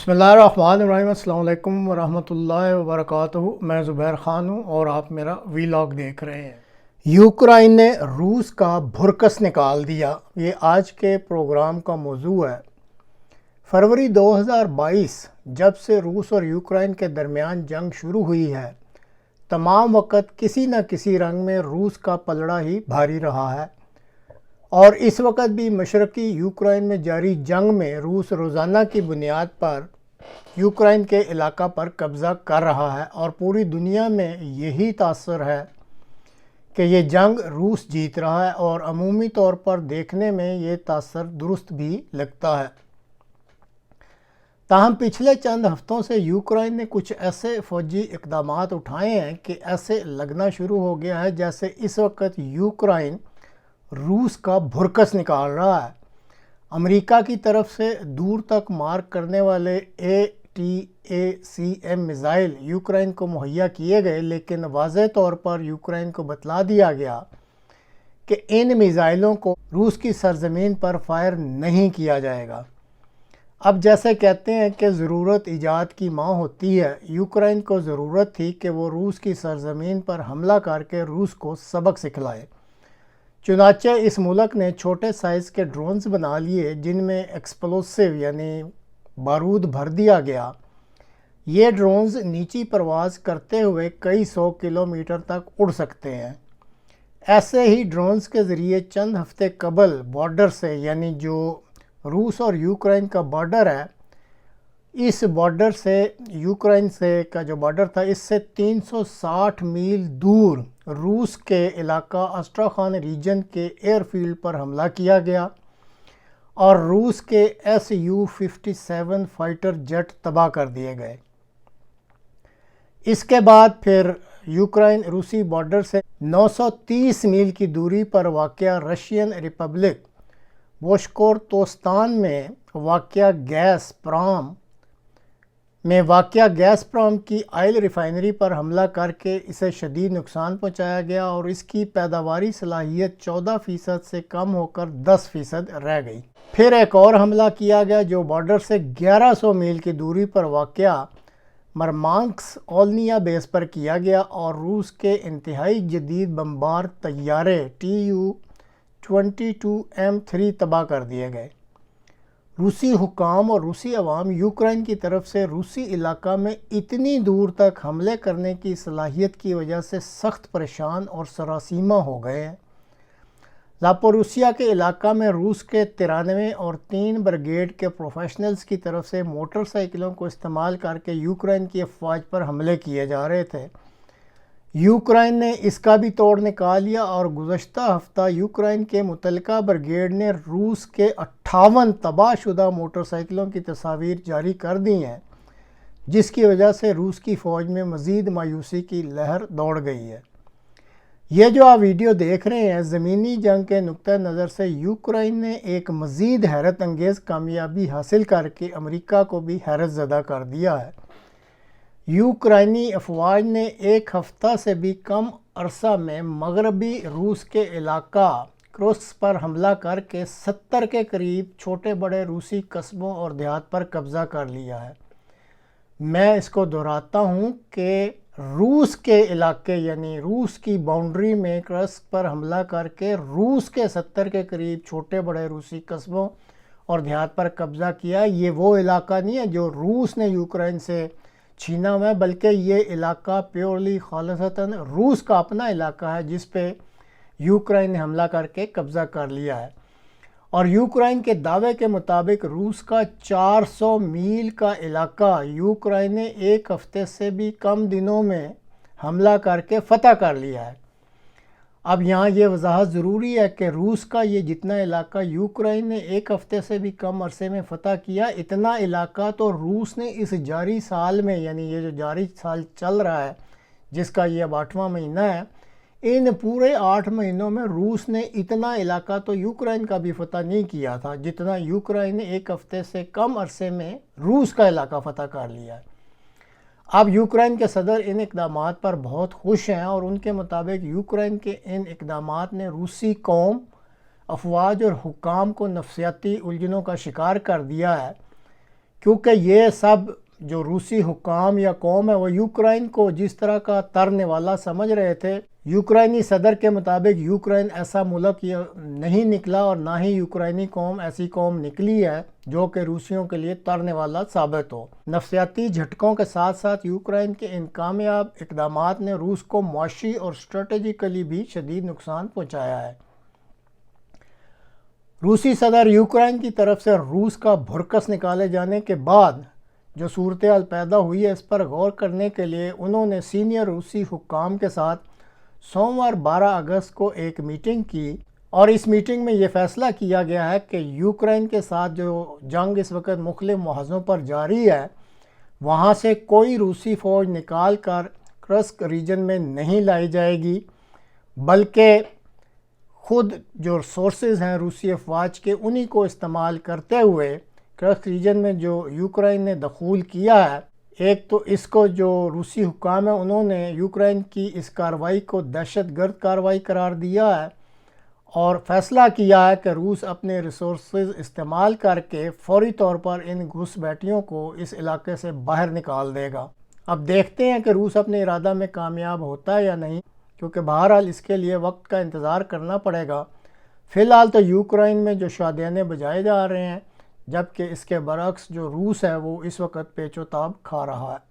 بسم اللہ الرحمن الرحیم۔ السلام علیکم ورحمۃ اللہ وبرکاتہ۔ میں زبیر خان ہوں اور آپ میرا ویلاگ دیکھ رہے ہیں۔ یوکرائن نے روس کا بھرکس نکال دیا، یہ آج کے پروگرام کا موضوع ہے۔ فروری 2022 جب سے روس اور یوکرائن کے درمیان جنگ شروع ہوئی ہے، تمام وقت کسی نہ کسی رنگ میں روس کا پلڑا ہی بھاری رہا ہے، اور اس وقت بھی مشرقی یوکرائن میں جاری جنگ میں روس روزانہ کی بنیاد پر یوکرائن کے علاقہ پر قبضہ کر رہا ہے، اور پوری دنیا میں یہی تاثر ہے کہ یہ جنگ روس جیت رہا ہے، اور عمومی طور پر دیکھنے میں یہ تاثر درست بھی لگتا ہے۔ تاہم پچھلے چند ہفتوں سے یوکرائن نے کچھ ایسے فوجی اقدامات اٹھائے ہیں کہ ایسے لگنا شروع ہو گیا ہے جیسے اس وقت یوکرائن روس کا بھرکس نکال رہا ہے۔ امریکہ کی طرف سے دور تک مار کرنے والے ATACMS میزائل یوکرائن کو مہیا کیے گئے، لیکن واضح طور پر یوکرائن کو بتلا دیا گیا کہ ان میزائلوں کو روس کی سرزمین پر فائر نہیں کیا جائے گا۔ اب جیسے کہتے ہیں کہ ضرورت ایجاد کی ماں ہوتی ہے، یوکرائن کو ضرورت تھی کہ وہ روس کی سرزمین پر حملہ کر کے روس کو سبق سکھلائے۔ چنانچہ اس ملک نے چھوٹے سائز کے ڈرونز بنا لیے جن میں ایکسپلوسیو یعنی بارود بھر دیا گیا۔ یہ ڈرونز نیچی پرواز کرتے ہوئے کئی 100 کلومیٹر تک اڑ سکتے ہیں۔ ایسے ہی ڈرونز کے ذریعے چند ہفتے قبل بارڈر سے، یعنی جو روس اور یوکرائن کا بارڈر ہے، اس بارڈر سے یوکرائن سے کا جو بارڈر تھا، اس سے 360 میل دور روس کے علاقہ اسٹراخان ریجن کے ایئر فیلڈ پر حملہ کیا گیا، اور روس کے Su-57 فائٹر جیٹ تباہ کر دیے گئے۔ اس کے بعد پھر یوکرائن روسی بارڈر سے 930 میل کی دوری پر واقع رشین ریپبلک باشکورتوستان میں واقع گیس پرام کی آئل ریفائنری پر حملہ کر کے اسے شدید نقصان پہنچایا گیا، اور اس کی پیداواری صلاحیت 14% سے کم ہو کر 10% رہ گئی۔ پھر ایک اور حملہ کیا گیا جو بارڈر سے 1100 میل کی دوری پر واقع مرمانسک اولنیا بیس پر کیا گیا، اور روس کے انتہائی جدید بمبار طیارے Tu-22M3 تباہ کر دیے گئے۔ روسی حکام اور روسی عوام یوکرائن کی طرف سے روسی علاقہ میں اتنی دور تک حملے کرنے کی صلاحیت کی وجہ سے سخت پریشان اور سراسیمہ ہو گئے ہیں۔ لاپوروسیا کے علاقہ میں روس کے 93 اور 3 بریگیڈ کے پروفیشنلز کی طرف سے موٹر سائیکلوں کو استعمال کر کے یوکرائن کی افواج پر حملے کیے جا رہے تھے۔ یوکرائن نے اس کا بھی توڑ نکال لیا، اور گزشتہ ہفتہ یوکرائن کے متعلقہ بریگیڈ نے روس کے 58 تباہ شدہ موٹر سائیکلوں کی تصاویر جاری کر دی ہیں، جس کی وجہ سے روس کی فوج میں مزید مایوسی کی لہر دوڑ گئی ہے۔ یہ جو آپ ویڈیو دیکھ رہے ہیں، زمینی جنگ کے نقطہ نظر سے یوکرائن نے ایک مزید حیرت انگیز کامیابی حاصل کر کے امریکہ کو بھی حیرت زدہ کر دیا ہے۔ یوکرائنی افواج نے ایک ہفتہ سے بھی کم عرصہ میں مغربی روس کے علاقہ کرسک پر حملہ کر کے 70 کے قریب چھوٹے بڑے روسی قصبوں اور دیہات پر قبضہ کر لیا ہے۔ میں اس کو دہراتا ہوں کہ روس کے علاقے یعنی روس کی باؤنڈری میں کرسک پر حملہ کر کے روس کے 70 کے قریب چھوٹے بڑے روسی قصبوں اور دیہات پر قبضہ کیا۔ یہ وہ علاقہ نہیں ہے جو روس نے یوکرائن سے چھینا ہوا ہے، بلکہ یہ علاقہ پیورلی خالصتاً روس کا اپنا علاقہ ہے جس پہ یوکرائن نے حملہ کر کے قبضہ کر لیا ہے۔ اور یوکرائن کے دعوے کے مطابق روس کا 400 میل کا علاقہ یوکرائن نے ایک ہفتے سے بھی کم دنوں میں حملہ کر کے فتح کر لیا ہے۔ اب یہاں یہ وضاحت ضروری ہے کہ روس کا یہ جتنا علاقہ یوکرائن نے ایک ہفتے سے بھی کم عرصے میں فتح کیا، اتنا علاقہ تو روس نے اس جاری سال میں، یعنی یہ جو جاری سال چل رہا ہے جس کا یہ اب 8واں مہینہ ہے، ان پورے 8 مہینوں میں روس نے اتنا علاقہ تو یوکرائن کا بھی فتح نہیں کیا تھا جتنا یوکرائن نے ایک ہفتے سے کم عرصے میں روس کا علاقہ فتح کر لیا ہے۔ اب یوکرائن کے صدر ان اقدامات پر بہت خوش ہیں، اور ان کے مطابق یوکرائن کے ان اقدامات نے روسی قوم، افواج اور حکام کو نفسیاتی الجھنوں کا شکار کر دیا ہے، کیونکہ یہ سب جو روسی حکام یا قوم ہے وہ یوکرائن کو جس طرح کا ترنے والا سمجھ رہے تھے، یوکرائنی صدر کے مطابق یوکرائن ایسا ملک نہیں نکلا اور نہ ہی یوکرائنی قوم ایسی قوم نکلی ہے جو کہ روسیوں کے لیے ترنے والا ثابت ہو۔ نفسیاتی جھٹکوں کے ساتھ ساتھ یوکرائن کے ان کامیاب اقدامات نے روس کو معاشی اور اسٹریٹجیکلی بھی شدید نقصان پہنچایا ہے۔ روسی صدر یوکرائن کی طرف سے روس کا بھرکس نکالے جانے کے بعد جو صورتحال پیدا ہوئی ہے اس پر غور کرنے کے لیے انہوں نے سینئر روسی حکام کے ساتھ سوموار 12 اگست کو ایک میٹنگ کی، اور اس میٹنگ میں یہ فیصلہ کیا گیا ہے کہ یوکرائن کے ساتھ جو جنگ اس وقت مختلف محاذوں پر جاری ہے وہاں سے کوئی روسی فوج نکال کر کرسک ریجن میں نہیں لائی جائے گی، بلکہ خود جو سورسز ہیں روسی افواج کے انہی کو استعمال کرتے ہوئے کرسک ریجن میں جو یوکرائن نے دخول کیا ہے، ایک تو اس کو جو روسی حکام ہیں انہوں نے یوکرائن کی اس کارروائی کو دہشت گرد کارروائی قرار دیا ہے اور فیصلہ کیا ہے کہ روس اپنے ریسورسز استعمال کر کے فوری طور پر ان گھس بیٹھیوں کو اس علاقے سے باہر نکال دے گا۔ اب دیکھتے ہیں کہ روس اپنے ارادہ میں کامیاب ہوتا ہے یا نہیں، کیونکہ بہرحال اس کے لیے وقت کا انتظار کرنا پڑے گا۔ فی الحال تو یوکرائن میں جو شادیانے بجائے جا رہے ہیں، جبکہ اس کے برعکس جو روس ہے وہ اس وقت پیچ و تاب کھا رہا ہے۔